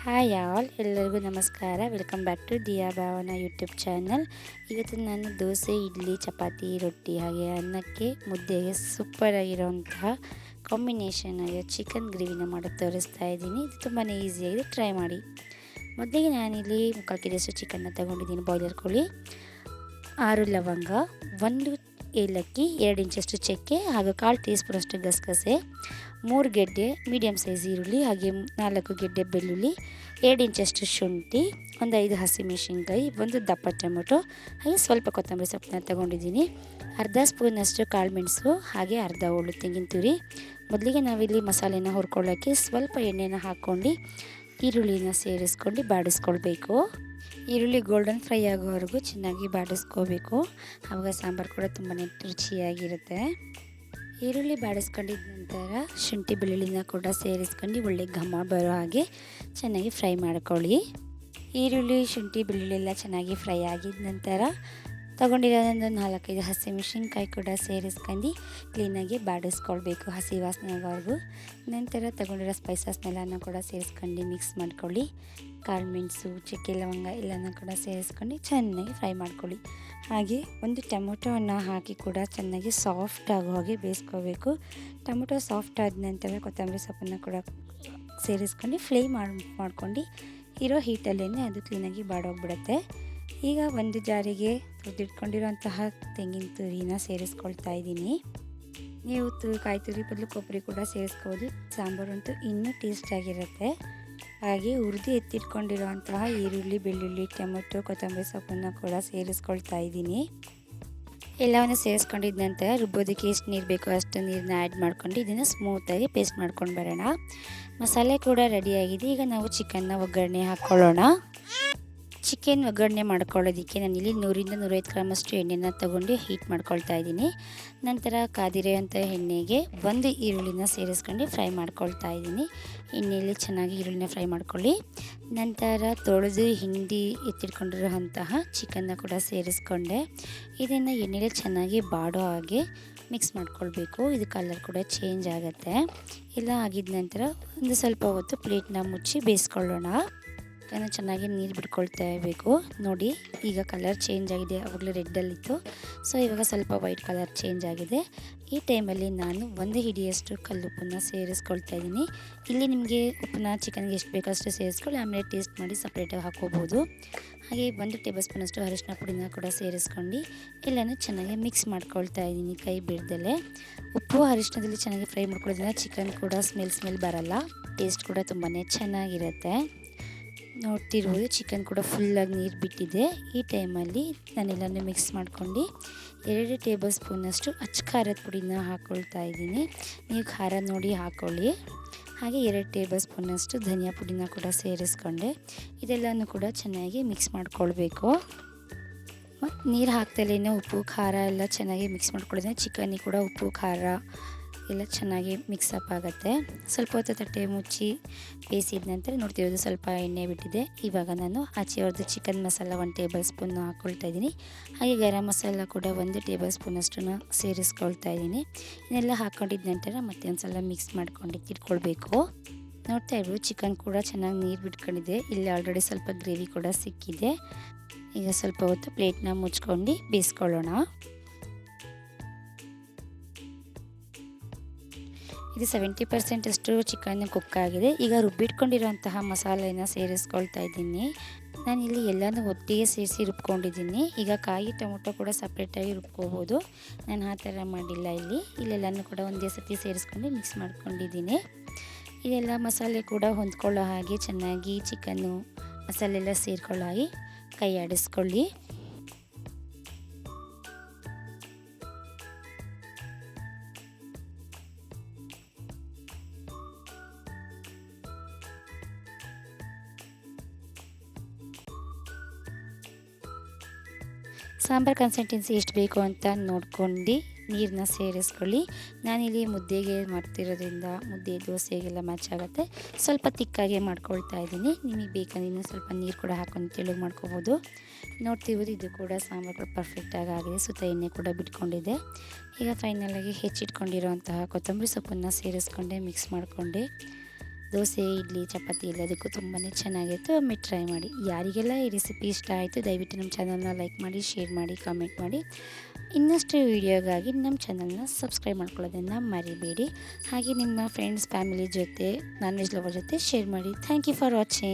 Hi all ಎಲ್ಲರಿಗೂ ನಮಸ್ಕಾರ. Welcome back to Diya Bhavana YouTube channel. ಇವತ್ತು ನಾನು ದೋಸೆ, ಇಡ್ಲಿ, ಚಪಾತಿ, ರೊಟ್ಟಿ ಹಾಗೆ ಅನ್ನಕ್ಕೆ ಮುದ್ದೆಗೆ ಸೂಪರಾಗಿರೋಂತಹ ಕಾಂಬಿನೇಷನ್ ಆಗಿ ಚಿಕನ್ ಗ್ರೇವಿನ ಮಾಡೋದು ತೋರಿಸ್ತಾ ಇದ್ದೀನಿ. ಇದು ತುಂಬಾ ಈಸಿಯಾಗಿದೆ, ಟ್ರೈ ಮಾಡಿ. ಮೊದಲಿಗೆ ನಾನಿಲ್ಲಿ 3/4 ಕೆಜಿಯಷ್ಟು ಚಿಕನ್ನ ತೊಗೊಂಡಿದ್ದೀನಿ. ಬಾಯ್ಲರ್ ಕೋಳಿ, 6 ಲವಂಗ, 1 ಏಲಕ್ಕಿ, 2 ಇಂಚಷ್ಟು ಚಕ್ಕೆ ಹಾಗೂ 1/4 ಟೀ ಸ್ಪೂನಷ್ಟು ಗಸಗಸೆ, 3 ಗೆಡ್ಡೆ ಮೀಡಿಯಮ್ ಸೈಜ್ ಈರುಳ್ಳಿ ಹಾಗೆ 4 ಗೆಡ್ಡೆ ಬೆಳ್ಳುಳ್ಳಿ, 2 ಇಂಚಷ್ಟು ಶುಂಠಿ, ಒಂದು 5 ಹಸಿಮೆಣಸಿನ್ಕಾಯಿ, 1 ದಪ್ಪ ಟೊಮೆಟೊ ಹಾಗೆ ಸ್ವಲ್ಪ ಕೊತ್ತಂಬರಿ ಸೊಪ್ಪನ್ನ ತೊಗೊಂಡಿದ್ದೀನಿ. ಅರ್ಧ ಸ್ಪೂನಷ್ಟು ಕಾಳು ಮೆಣಸು ಹಾಗೆ ಅರ್ಧ ಹೋಳು ತೆಂಗಿನ ತುರಿ. ಮೊದಲಿಗೆ ನಾವಿಲ್ಲಿ ಮಸಾಲೆನ ಹುರ್ಕೊಳ್ಳೋಕ್ಕೆ ಸ್ವಲ್ಪ ಎಣ್ಣೆನ ಹಾಕ್ಕೊಂಡು ಈರುಳ್ಳಿನ ಸೇರಿಸ್ಕೊಂಡು ಬಾಡಿಸ್ಕೊಳ್ಬೇಕು. ಈರುಳ್ಳಿ ಗೋಲ್ಡನ್ ಫ್ರೈ ಆಗೋವರೆಗೂ ಚೆನ್ನಾಗಿ ಬಾಡಿಸ್ಕೋಬೇಕು. ಆವಾಗ ಸಾಂಬಾರು ಕೂಡ ತುಂಬಾ ರುಚಿಯಾಗಿರುತ್ತೆ. ಈರುಳ್ಳಿ ಬಾಡಿಸ್ಕೊಂಡಿದ್ದ ನಂತರ ಶುಂಠಿ ಬೆಳ್ಳುಳ್ಳಿನ ಕೂಡ ಸೇರಿಸ್ಕೊಂಡು ಒಳ್ಳೆ ಘಮ ಬರೋ ಹಾಗೆ ಚೆನ್ನಾಗಿ ಫ್ರೈ ಮಾಡ್ಕೊಳ್ಳಿ. ಈರುಳ್ಳಿ ಶುಂಠಿ ಬೆಳ್ಳುಳ್ಳಿ ಎಲ್ಲ ಚೆನ್ನಾಗಿ ಫ್ರೈ ಆಗಿದ ನಂತರ ತೊಗೊಂಡಿರೋದೊಂದು 4-5 ಹಸಿಮೆಣಸಿನ್ಕಾಯಿ ಕೂಡ ಸೇರಿಸ್ಕೊಂಡು ಕ್ಲೀನಾಗಿ ಬಾಡಿಸ್ಕೊಳ್ಬೇಕು ಹಸಿ ವಾಸನೆ ಆಗೋವರೆಗೂ. ನಂತರ ತೊಗೊಂಡಿರೋ ಸ್ಪೈಸಸ್ನೆಲ್ಲನೂ ಕೂಡ ಸೇರಿಸ್ಕೊಂಡು ಮಿಕ್ಸ್ ಮಾಡ್ಕೊಳ್ಳಿ. ಕಾಳು ಮೆಣಸು, ಚಕ್ಕೆ, ಲವಂಗ ಎಲ್ಲನೂ ಕೂಡ ಸೇರಿಸ್ಕೊಂಡು ಚೆನ್ನಾಗಿ ಫ್ರೈ ಮಾಡ್ಕೊಳ್ಳಿ. ಹಾಗೆ ಒಂದು ಟೊಮೊಟೊವನ್ನು ಹಾಕಿ ಕೂಡ ಚೆನ್ನಾಗಿ ಸಾಫ್ಟ್ ಆಗೋ ಹಾಗೆ ಬೇಯಿಸ್ಕೋಬೇಕು. ಟೊಮೊಟೊ ಸಾಫ್ಟ್ ಆದ ನಂತರ ಕೊತ್ತಂಬರಿ ಸೊಪ್ಪನ್ನು ಕೂಡ ಸೇರಿಸ್ಕೊಂಡು ಫ್ರೈ ಮಾಡ್ಕೊಂಡು ಇರೋ ಹೀಟಲ್ಲೇ ಅದು ಕ್ಲೀನಾಗಿ ಬಾಡೋಗ್ಬಿಡುತ್ತೆ. ಈಗ ಒಂದು ಜಾರಿಗೆ ತುರಿದಿಟ್ಕೊಂಡಿರೋಂತಹ ತೆಂಗಿನ ತುರಿನ ಸೇರಿಸ್ಕೊಳ್ತಾ ಇದ್ದೀನಿ. ನೀವು ಕಾಯಿ ತುರಿ ಬದಲು ಕೊಬ್ಬರಿ ಕೂಡ ಸೇರಿಸ್ಬೋದು. ಸಾಂಬಾರು ಅಂತೂ ಇನ್ನೂ ಟೇಸ್ಟಾಗಿರುತ್ತೆ. ಹಾಗೆ ಹುರಿದು ಎತ್ತಿಟ್ಕೊಂಡಿರೋಂತಹ ಈರುಳ್ಳಿ, ಬೆಳ್ಳುಳ್ಳಿ, ಟೊಮೆಟೊ, ಕೊತ್ತಂಬರಿ ಸೊಪ್ಪನ್ನು ಕೂಡ ಸೇರಿಸ್ಕೊಳ್ತಾ ಇದ್ದೀನಿ. ಎಲ್ಲವನ್ನು ಸೇರಿಸ್ಕೊಂಡಿದ್ದ ನಂತರ ರುಬ್ಬೋದಕ್ಕೆ ಎಷ್ಟು ನೀರು ಬೇಕೋ ಅಷ್ಟು ನೀರನ್ನ ಆ್ಯಡ್ ಮಾಡ್ಕೊಂಡು ಇದನ್ನು ಸ್ಮೂತಾಗಿ ಪೇಸ್ಟ್ ಮಾಡ್ಕೊಂಡು ಬರೋಣ. ಮಸಾಲೆ ಕೂಡ ರೆಡಿಯಾಗಿದೆ. ಈಗ ನಾವು ಚಿಕನ್ನ ಒಗ್ಗರಣೆ ಹಾಕ್ಕೊಳ್ಳೋಣ. ಚಿಕನ್ ಒಗ್ಗರಣೆ ಮಾಡ್ಕೊಳ್ಳೋದಕ್ಕೆ ನಾನಿಲ್ಲಿ 100-150 ಗ್ರಾಮಷ್ಟು ಎಣ್ಣೆನ ತೊಗೊಂಡು ಹೀಟ್ ಮಾಡ್ಕೊಳ್ತಾ ಇದ್ದೀನಿ. ನಂತರ ಕಾದಿರೋಂಥ ಎಣ್ಣೆಗೆ 1 ಈರುಳ್ಳಿನ ಸೇರಿಸ್ಕೊಂಡು ಫ್ರೈ ಮಾಡ್ಕೊಳ್ತಾ ಇದ್ದೀನಿ. ಎಣ್ಣೆಯಲ್ಲಿ ಚೆನ್ನಾಗಿ ಈರುಳ್ಳಿನ ಫ್ರೈ ಮಾಡ್ಕೊಳ್ಳಿ. ನಂತರ ತೊಳೆದು ಹಿಂಡಿ ಎತ್ತಿಟ್ಕೊಂಡಿರೋಂತಹ ಚಿಕನ್ನ ಕೂಡ ಸೇರಿಸ್ಕೊಂಡೆ ಇದನ್ನು ಎಣ್ಣೆಯಲ್ಲಿ ಚೆನ್ನಾಗಿ ಬಾಡೋ ಹಾಗೆ ಮಿಕ್ಸ್ ಮಾಡ್ಕೊಳ್ಬೇಕು. ಇದು ಕಲರ್ ಕೂಡ ಚೇಂಜ್ ಆಗುತ್ತೆ. ಎಲ್ಲ ಆಗಿದ ನಂತರ ಒಂದು ಸ್ವಲ್ಪ ಹೊತ್ತು ಪ್ಲೇಟ್ನ ಮುಚ್ಚಿ ಬೇಯಿಸ್ಕೊಳ್ಳೋಣ. ಚೆನ್ನಾಗಿ ನೀರು ಬಿಟ್ಕೊಳ್ತಾ ಇರಬೇಕು. ನೋಡಿ ಈಗ ಕಲರ್ ಚೇಂಜ್ ಆಗಿದೆ. ಆವಾಗಲೇ ರೆಡ್ಡಲ್ಲಿತ್ತು, ಸೊ ಇವಾಗ ಸ್ವಲ್ಪ ವೈಟ್ ಕಲರ್ ಚೇಂಜ್ ಆಗಿದೆ. ಈ ಟೈಮಲ್ಲಿ ನಾನು 1 ಹಿಡಿಯಷ್ಟು ಕಲ್ಲುಪ್ಪನ್ನು ಸೇರಿಸ್ಕೊಳ್ತಾ ಇದ್ದೀನಿ. ಇಲ್ಲಿ ನಿಮಗೆ ಉಪ್ಪನ್ನ ಚಿಕನ್ಗೆ ಎಷ್ಟು ಬೇಕೋ ಅಷ್ಟು ಸೇರಿಸ್ಕೊಳ್ಳಿ, ಆಮೇಲೆ ಟೇಸ್ಟ್ ಮಾಡಿ ಸಪ್ರೇಟಾಗಿ ಹಾಕ್ಕೋಬೋದು. ಹಾಗೆ 1 ಟೇಬಲ್ ಸ್ಪೂನಷ್ಟು ಅರಿಶಿನ ಪುಡಿನ ಕೂಡ ಸೇರಿಸ್ಕೊಂಡು ಎಲ್ಲನೂ ಚೆನ್ನಾಗಿ ಮಿಕ್ಸ್ ಮಾಡ್ಕೊಳ್ತಾ ಇದ್ದೀನಿ ಕೈ ಬಿಡ್ದಲೆ. ಉಪ್ಪು ಅರಿಶಿನದಲ್ಲಿ ಚೆನ್ನಾಗಿ ಫ್ರೈ ಮಾಡ್ಕೊಳ್ಳೋದ್ರಿಂದ ಚಿಕನ್ ಕೂಡ ಸ್ಮೆಲ್ ಬರಲ್ಲ, ಟೇಸ್ಟ್ ಕೂಡ ತುಂಬಾ ಚೆನ್ನಾಗಿರುತ್ತೆ. ನೋಡ್ತಿರ್ಬೋದು ಚಿಕನ್ ಕೂಡ ಫುಲ್ಲಾಗಿ ನೀರು ಬಿಟ್ಟಿದೆ. ಈ ಟೈಮಲ್ಲಿ ನಾನೆಲ್ಲನೂ ಮಿಕ್ಸ್ ಮಾಡ್ಕೊಂಡು 2 ಟೇಬಲ್ ಸ್ಪೂನಷ್ಟು ಅಚ್ಚ ಖಾರದ ಪುಡಿನ ಹಾಕ್ಕೊಳ್ತಾ ಇದ್ದೀನಿ. ನೀವು ಖಾರ ನೋಡಿ ಹಾಕ್ಕೊಳ್ಳಿ. ಹಾಗೆ 2 ಟೇಬಲ್ ಸ್ಪೂನಷ್ಟು ಧನಿಯಾ ಪುಡಿನ ಕೂಡ ಸೇರಿಸ್ಕೊಂಡೆ ಇದೆಲ್ಲನೂ ಕೂಡ ಚೆನ್ನಾಗಿ ಮಿಕ್ಸ್ ಮಾಡ್ಕೊಳ್ಬೇಕು. ಮತ್ತು ನೀರು ಹಾಕ್ದಲೇ ಉಪ್ಪು ಖಾರ ಎಲ್ಲ ಚೆನ್ನಾಗಿ ಮಿಕ್ಸ್ ಮಾಡ್ಕೊಳ್ಳೋದ್ರೆ ಚಿಕನ್ನಿಗೆ ಕೂಡ ಉಪ್ಪು ಖಾರ ಎಲ್ಲ ಚೆನ್ನಾಗಿ ಮಿಕ್ಸಪ್ ಆಗುತ್ತೆ. ಸ್ವಲ್ಪ ಹೊತ್ತು ತಟ್ಟೆ ಮುಚ್ಚಿ ಬೇಯಿಸಿದ ನಂತರ ನೋಡ್ತಿರೋದು ಸ್ವಲ್ಪ ಎಣ್ಣೆ ಬಿಟ್ಟಿದೆ. ಇವಾಗ ನಾನು ಆಚೆ ಹೊರದು ಚಿಕನ್ ಮಸಾಲ 1 ಟೇಬಲ್ ಸ್ಪೂನ್ ಹಾಕ್ಕೊಳ್ತಾ ಇದ್ದೀನಿ. ಹಾಗೆ ಗರಂ ಮಸಾಲ ಕೂಡ 1 ಟೇಬಲ್ ಸ್ಪೂನಷ್ಟನ್ನು ಸೇರಿಸ್ಕೊಳ್ತಾ ಇದ್ದೀನಿ. ಇದನ್ನೆಲ್ಲ ಹಾಕ್ಕೊಂಡಿದ್ದ ನಂತರ ಮತ್ತೆ ಒಂದು ಸಲ ಮಿಕ್ಸ್ ಮಾಡ್ಕೊಂಡು ಇಟ್ಕೊಳ್ಬೇಕು. ನೋಡ್ತಾ ಇರ್ಬೋದು ಚಿಕನ್ ಕೂಡ ಚೆನ್ನಾಗಿ ನೀರು ಬಿಟ್ಕೊಂಡಿದೆ. ಇಲ್ಲಿ ಆಲ್ರೆಡಿ ಸ್ವಲ್ಪ ಗ್ರೇವಿ ಕೂಡ ಸಿಕ್ಕಿದೆ. ಈಗ ಸ್ವಲ್ಪ ಹೊತ್ತು ಪ್ಲೇಟ್ನ ಮುಚ್ಕೊಂಡು ಬೇಯಿಸ್ಕೊಳ್ಳೋಣ. ಇದು 70% ಅಷ್ಟು ಚಿಕನ್ ಕುಕ್ ಆಗಿದೆ. ಈಗ ರುಬ್ಬಿಟ್ಕೊಂಡಿರೋಂತಹ ಮಸಾಲೆನ ಸೇರಿಸ್ಕೊಳ್ತಾ ಇದ್ದೀನಿ. ನಾನಿಲ್ಲಿ ಎಲ್ಲನೂ ಒಟ್ಟಿಗೆ ಸೇರಿಸಿ ರುಬ್ಕೊಂಡಿದ್ದೀನಿ. ಈಗ ಕಾಯಿ ಟೊಮೊಟೊ ಕೂಡ ಸಪ್ರೇಟಾಗಿ ರುಬ್ಕೋಬೋದು. ನಾನು ಆ ಥರ ಮಾಡಿಲ್ಲ. ಇಲ್ಲೆಲ್ಲನೂ ಕೂಡ ಒಂದೇ ಸತಿ ಸೇರಿಸ್ಕೊಂಡು ಮಿಕ್ಸ್ ಮಾಡ್ಕೊಂಡಿದ್ದೀನಿ. ಇದೆಲ್ಲ ಮಸಾಲೆ ಕೂಡ ಹೊಂದ್ಕೊಳ್ಳೋ ಹಾಗೆ ಚೆನ್ನಾಗಿ ಚಿಕನ್ನು ಮಸಾಲೆ ಎಲ್ಲ ಸೇರ್ಕೊಳ್ಳೋ ಹಾಗೆ ಕೈ ಆಡಿಸ್ಕೊಳ್ಳಿ. ಸಾಂಬಾರು ಕನ್ಸಿಸ್ಟೆನ್ಸಿ ಎಷ್ಟು ಬೇಕು ಅಂತ ನೋಡ್ಕೊಂಡು ನೀರನ್ನ ಸೇರಿಸ್ಕೊಳ್ಳಿ. ನಾನಿಲ್ಲಿ ಮುದ್ದೆಗೆ ಮಾಡ್ತಿರೋದ್ರಿಂದ ಮುದ್ದೆ ದೋಸೆಗೆಲ್ಲ ಮ್ಯಾಚ್ ಆಗುತ್ತೆ. ಸ್ವಲ್ಪ ತಿಕ್ಕಾಗೆ ಮಾಡ್ಕೊಳ್ತಾ ಇದ್ದೀನಿ. ನಿಮಗೆ ಬೇಕಂದ್ರೆ ಇನ್ನೂ ಸ್ವಲ್ಪ ನೀರು ಕೂಡ ಹಾಕೊಂಡು ತೆಳುಗೆ ಮಾಡ್ಕೋಬೋದು. ನೋಡ್ತಿರ್ಬೋದು ಇದು ಕೂಡ ಸಾಂಬಾರು ಕೂಡ ಪರ್ಫೆಕ್ಟಾಗಿ ಆಗಿದೆ. ಸುತ್ತ ಎಣ್ಣೆ ಕೂಡ ಬಿಟ್ಕೊಂಡಿದೆ. ಈಗ ಫೈನಲಾಗಿ ಹೆಚ್ಚಿಟ್ಕೊಂಡಿರೋಂತಹ ಕೊತ್ತಂಬರಿ ಸೊಪ್ಪನ್ನು ಸೇರಿಸ್ಕೊಂಡೆ ಮಿಕ್ಸ್ ಮಾಡಿಕೊಂಡೆ ದೋಸೆ ಇಡ್ಲಿ ಚಪಾತಿ ಎಲ್ಲದಕ್ಕೂ ತುಂಬಾ ಚೆನ್ನಾಗಿತ್ತು. ಒಮ್ಮೆ ಟ್ರೈ ಮಾಡಿ. ಯಾರಿಗೆಲ್ಲ ಈ ರೆಸಿಪಿ ಇಷ್ಟ ಆಯಿತು ದಯವಿಟ್ಟು ನಮ್ಮ ಚಾನಲ್ನ ಲೈಕ್ ಮಾಡಿ, ಶೇರ್ ಮಾಡಿ, ಕಾಮೆಂಟ್ ಮಾಡಿ. ಇನ್ನಷ್ಟು ವೀಡಿಯೋಗಾಗಿ ನಮ್ಮ ಚಾನಲ್ನ ಸಬ್ಸ್ಕ್ರೈಬ್ ಮಾಡ್ಕೊಳ್ಳೋದನ್ನು ಮರಿಬೇಡಿ. ಹಾಗೆ ನಿಮ್ಮ ಫ್ರೆಂಡ್ಸ್ ಫ್ಯಾಮಿಲಿ ಜೊತೆ ನಾನ್ ವೆಜ್ ಲವರ್ ಜೊತೆ ಶೇರ್ ಮಾಡಿ. Thank you for watching.